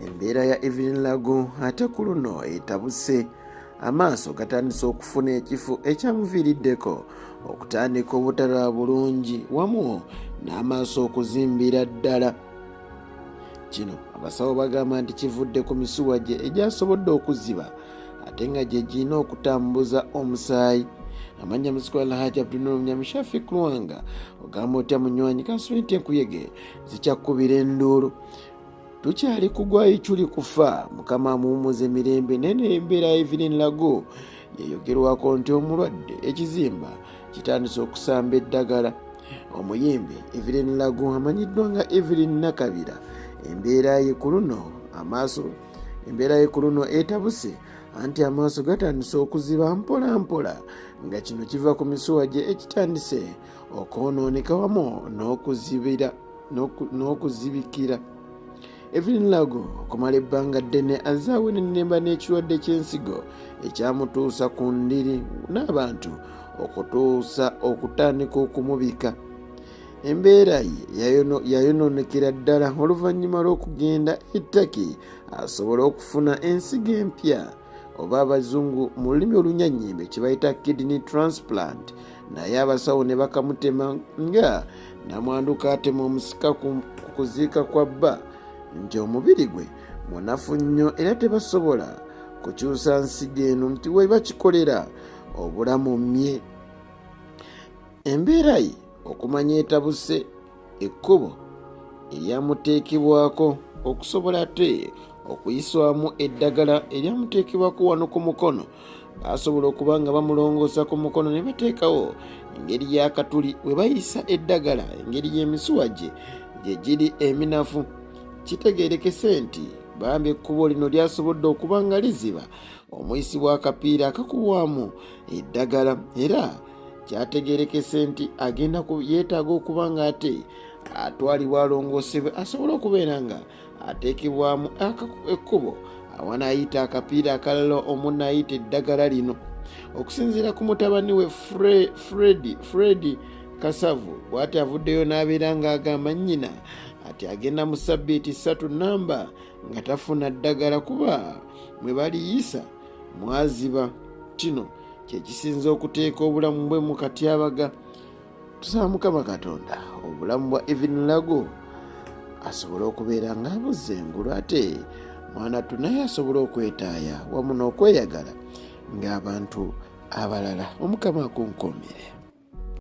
Embera ya Evelyn Lagu ate ku luno etabuse, amaaso gatandise okufuna ekifo ekyamuviiriddeko okutandika obutalaba bulungi wamu n'amaaso okuzimbira ddala. Kino abasawo bagamba nti kivudde ku misuwa gye egyasobodde okuziba ate nga gye girina okutambuza omusaayi. Amanya Musikwa Haji Abdul Nyamishafi Kulwanga ogamba otya munywanyi Kaswente Nkuyege zikyakubira enduulu. Tukyali kugwayo tuli kufa mukama amuwummuze emirembe nene Embera Evelyn Lagu yeyogerwako nti omulwadde ekizimba kitandise okusamba eddagala. Omuyimbi Evelyn Lagu amanyiddwa nga Evelyn Nakabira embeera ye ku luno etabuse anti amaaso gatandise okuziba mpola mpola nga kino kiva ku misuwa gye ekitandise okwonooneka wamu n'okuzibikira. Evelyn Lagu okumala ebbanga ddene azaawe n'ennemba n'ekirwadde ky'ensigo ekyamutuusa ku ndiri n'abantu okutuusa okutandika okumubika. Embeera ye yayonoonekera ddala oluvannyuma lw'okugenda e Turkey asobole okufuna ensigo empya oba abazungu mu lulimi olunyanyimbe kye bayita kidney transplant, naye abasawo ne bakamutema nga namwanduka atema omusika ku kuziika kwa bba nti omubiri gwe munafu nnyo era tebasobola kukyusa nsigo eno nti we bakikolera obulamu mmye. Embeera ye okumanya etabuse ekkubo eryamuteekebwako okusobola ate okuyiswamu eddagala eryamuteekebwako wano ku mukono. Basobola okuba nga bamulongoosa ku mukono ne bateekawo engeri y'akatuli we bayisa eddagala, engeri y'emisuwa gye gye giri eminafu. Kitegeerekese nti bambi ekkubo lino lyasobodde okuba nga liziba omuyisi w'akapiira akakubwamu eddagala, era kyategeerekese nti agenda yeetaaga okuba nga ate atwalibwa alongoosebwe asobole okubeera nga ateekebwamu ekkubo awanaayita akapiira akalala omunno ayita eddagala lino. Okusinziira ku mutabani we Fred Kasavu bw'ati avuddeyo n'abeera ng'agamba nnyina ati agenda mu sabbiiti 3 namba nga tafuna ddagala kuba mwe baliyisa mwaziba. Kino kye kisinza okuteeka obulamu bwe mu katyabaga. Tusaba Mukama Katonda obulamu bwa Evelyn Lagu asobole okubeera ng'abuzza engulu ate mwana tunaye asobole okwetaaya wamu n'okweyagala ng'abantu abalala. Omukama akunkomere.